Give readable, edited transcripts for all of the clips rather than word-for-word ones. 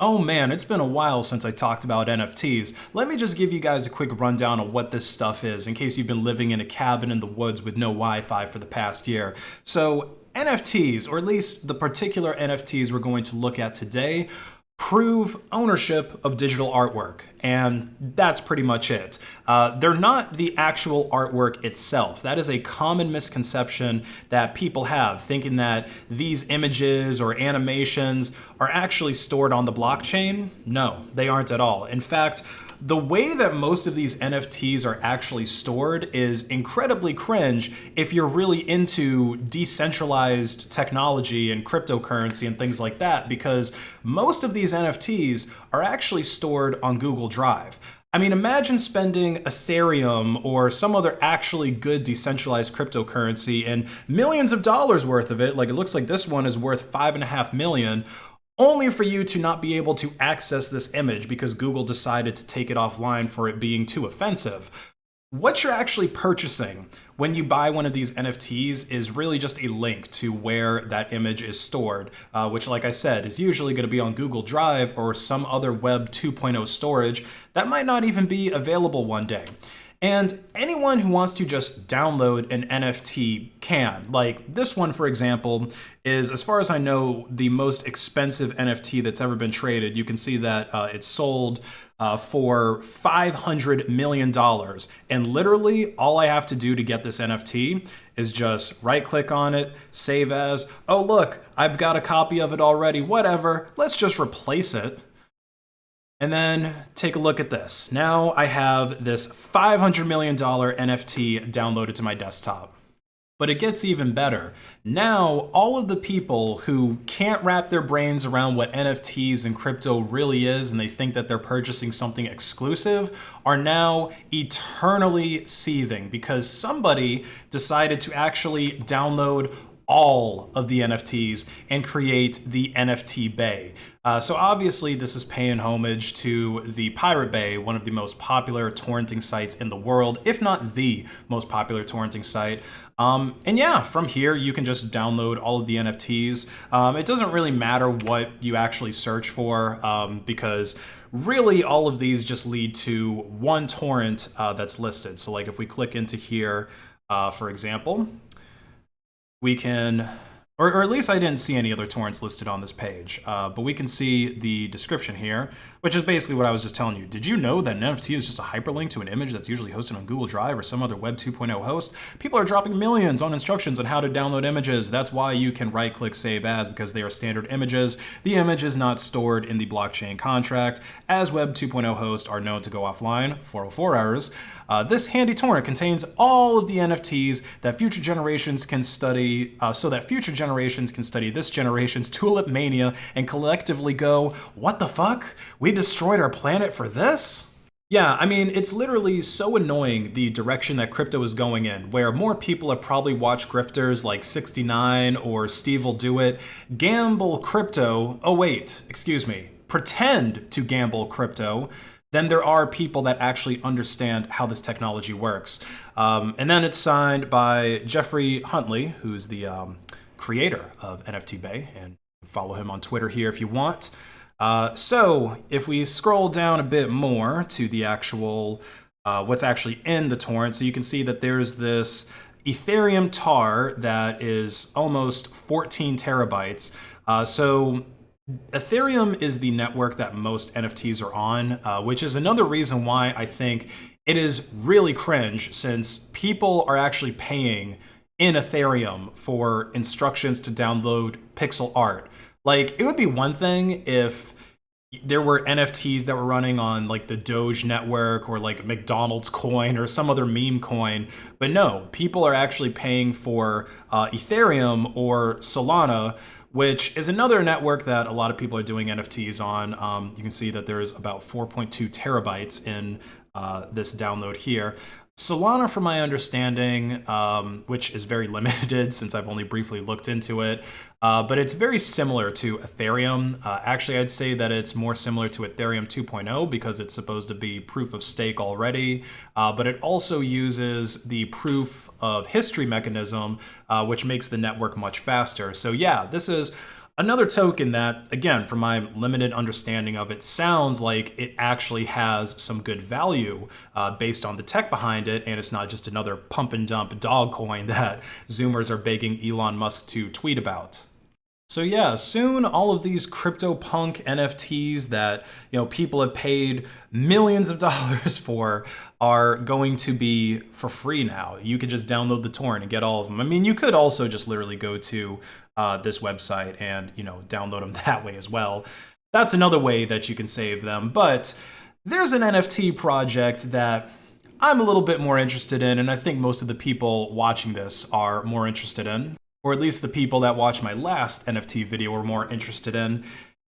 Oh man, it's been a while since I talked about NFTs. Let me just give you guys a quick rundown of what this stuff is in case you've been living in a cabin in the woods with no Wi-Fi for the past year. So NFTs, or at least the particular NFTs we're going to look at today, prove ownership of digital artwork, and that's pretty much it. They're not the actual artwork itself. That is a common misconception that people have, thinking that these images or animations are actually stored on the blockchain. No, they aren't at all. In fact, the way that most of these NFTs are actually stored is incredibly cringe if you're really into decentralized technology and cryptocurrency and things like that, because most of these NFTs are actually stored on Google Drive. I mean, imagine spending Ethereum or some other actually good decentralized cryptocurrency and millions of dollars worth of it, like it looks like this one is worth 5.5 million, only for you to not be able to access this image because Google decided to take it offline for it being too offensive. What you're actually purchasing when you buy one of these NFTs is really just a link to where that image is stored, which, like I said, is usually going to be on Google Drive or some other Web 2.0 storage that might not even be available one day. And anyone who wants to just download an NFT can. Like this one, for example, is, as far as I know, the most expensive NFT that's ever been traded. You can see that it's sold for $500 million. And literally all I have to do to get this NFT is just right click on it, save as, oh look, I've got a copy of it already, whatever, let's just replace it. And then take a look at this. Now I have this $500 million NFT downloaded to my desktop. But it gets even better. Now, all of the people who can't wrap their brains around what NFTs and crypto really is, and they think that they're purchasing something exclusive, are now eternally seething because somebody decided to actually download all of the NFTs and create the NFT Bay. So obviously this is paying homage to the Pirate Bay, one of the most popular torrenting sites in the world, if not the most popular torrenting site. And yeah, from here you can just download all of the NFTs. It doesn't really matter what you actually search for because really all of these just lead to one torrent that's listed. So like if we click into here, for example, we can, or at least I didn't see any other torrents listed on this page, but we can see the description here, which is basically what I was just telling you. Did you know that an NFT is just a hyperlink to an image that's usually hosted on Google Drive or some other Web 2.0 host? People are dropping millions on instructions on how to download images. That's why you can right-click Save As, because they are standard images. The image is not stored in the blockchain contract, as Web 2.0 hosts are known to go offline, 404 errors. This handy torrent contains all of the NFTs that future generations can study, so that future generations can study this generation's tulip mania and collectively go, what the fuck? We destroyed our planet for this? Yeah, I mean, it's literally so annoying the direction that crypto is going in, where more people have probably watched grifters like 69 or Steve Will Do It gamble crypto, oh wait, excuse me, pretend to gamble crypto, then there are people that actually understand how this technology works. And then it's signed by Jeffrey Huntley, who's the creator of NFT Bay, and follow him on Twitter here if you want. So if we scroll down a bit more to the actual, what's actually in the torrent, so you can see that there's this Ethereum tar that is almost 14 terabytes. So Ethereum is the network that most NFTs are on, which is another reason why I think it is really cringe, since people are actually paying in Ethereum for instructions to download pixel art. Like, it would be one thing if there were NFTs that were running on like the DOGE network or like McDonald's coin or some other meme coin, but no, people are actually paying for Ethereum or Solana, which is another network that a lot of people are doing NFTs on. You can see that there is about 4.2 terabytes in this download here. Solana, from my understanding, which is very limited since I've only briefly looked into it, but it's very similar to Ethereum. Actually, I'd say that it's more similar to Ethereum 2.0 because it's supposed to be proof of stake already, but it also uses the proof of history mechanism, which makes the network much faster. So yeah, this is Another token that, again, from my limited understanding of it, sounds like it actually has some good value based on the tech behind it, and it's not just another pump and dump dog coin that Zoomers are begging Elon Musk to tweet about. So yeah, soon all of these CryptoPunk NFTs that people have paid millions of dollars for are going to be for free now. You can just download the torrent and get all of them. I mean, you could also just literally go to this website and download them that way as well. That's another way that you can save them. But there's an NFT project that I'm a little bit more interested in, and I think most of the people watching this are more interested in, or at least the people that watched my last NFT video were more interested in,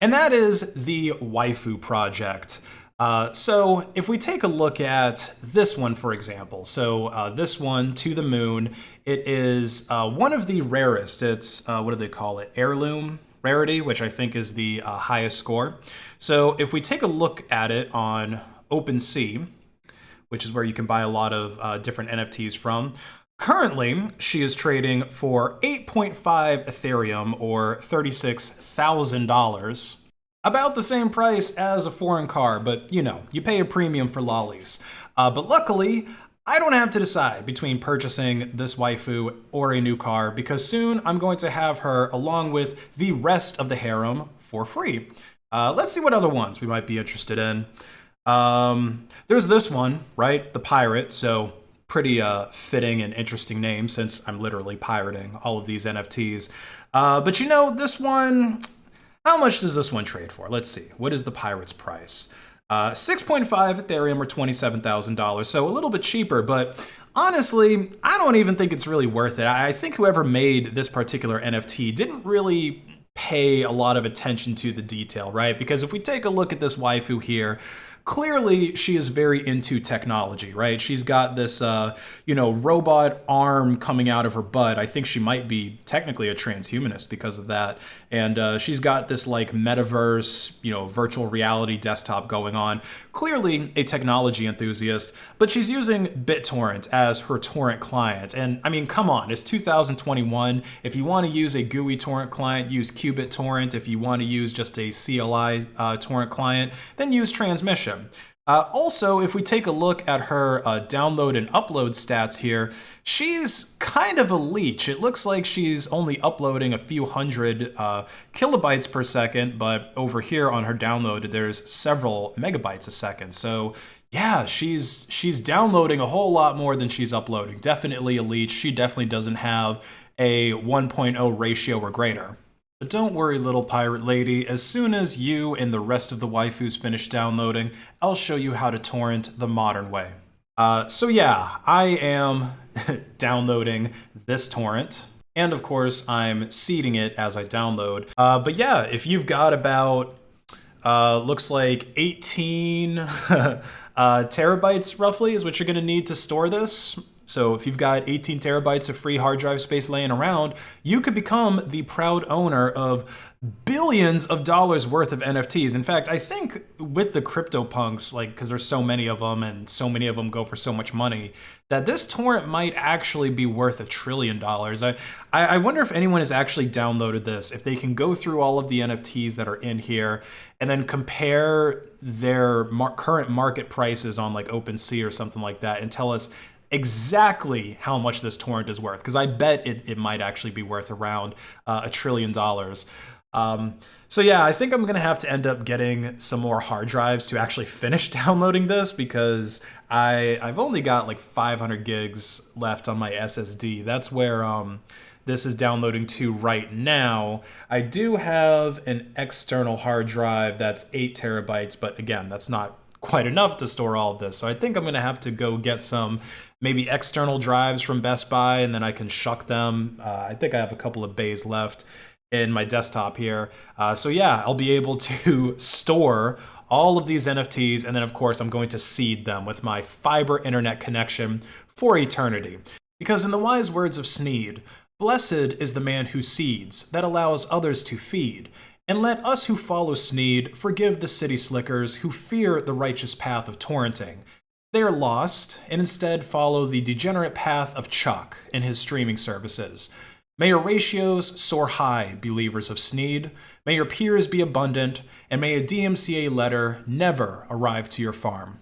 and that is the Waifu project. So if we take a look at this one, for example, so this one, To the Moon, it is one of the rarest. It's, what do they call it? Heirloom rarity, which I think is the highest score. So if we take a look at it on OpenSea, which is where you can buy a lot of different NFTs from, currently, she is trading for 8.5 Ethereum, or $36,000. About the same price as a foreign car, but you pay a premium for lollies. But luckily, I don't have to decide between purchasing this waifu or a new car, because soon I'm going to have her along with the rest of the harem for free. Let's see what other ones we might be interested in. There's this one, right? The pirate, so pretty fitting and interesting name since I'm literally pirating all of these NFTs. But this one, how much does this one trade for? Let's see. What is the pirate's price? 6.5 Ethereum, or $27,000, so a little bit cheaper, but honestly, I don't even think it's really worth it. I think whoever made this particular NFT didn't really pay a lot of attention to the detail, right? Because if we take a look at this waifu here, clearly she is very into technology, right? She's got this, robot arm coming out of her butt. I think she might be technically a transhumanist because of that. And she's got this like metaverse, virtual reality desktop going on. Clearly a technology enthusiast, but she's using BitTorrent as her torrent client. And I mean, come on, it's 2021. If you want to use a GUI torrent client, use Qubit Torrent. If you want to use just a CLI torrent client, then use Transmission. Also, if we take a look at her download and upload stats here, she's kind of a leech. It looks like she's only uploading a few hundred kilobytes per second, but over here on her download, there's several megabytes a second. So yeah, she's downloading a whole lot more than she's uploading. Definitely a leech. She definitely doesn't have a 1.0 ratio or greater. But don't worry, little pirate lady, as soon as you and the rest of the waifus finish downloading, I'll show you how to torrent the modern way. So yeah, I am downloading this torrent, and of course I'm seeding it as I download. But yeah, if you've got about, looks like 18 terabytes roughly is what you're gonna need to store this. So if you've got 18 terabytes of free hard drive space laying around, you could become the proud owner of billions of dollars worth of NFTs. In fact, I think with the CryptoPunks, because there's so many of them and so many of them go for so much money, that this torrent might actually be worth $1 trillion. I wonder if anyone has actually downloaded this, if they can go through all of the NFTs that are in here and then compare their current market prices on like OpenSea or something like that and tell us exactly how much this torrent is worth, because I bet it might actually be worth around $1 trillion. So yeah, I think I'm gonna have to end up getting some more hard drives to actually finish downloading this, because I've only got like 500 gigs left on my SSD. That's where this is downloading to right now. I do have an external hard drive that's 8 terabytes, but again, that's not quite enough to store all of this. So I think I'm gonna have to go get some maybe external drives from Best Buy, and then I can shuck them. I think I have a couple of bays left in my desktop here. So yeah, I'll be able to store all of these NFTs, and then of course I'm going to seed them with my fiber internet connection for eternity. Because in the wise words of Sneed, blessed is the man who seeds, that allows others to feed. And let us who follow Sneed forgive the city slickers who fear the righteous path of torrenting. They are lost, and instead follow the degenerate path of Chuck and his streaming services. May your ratios soar high, believers of Sneed. May your peers be abundant, and may a DMCA letter never arrive to your farm.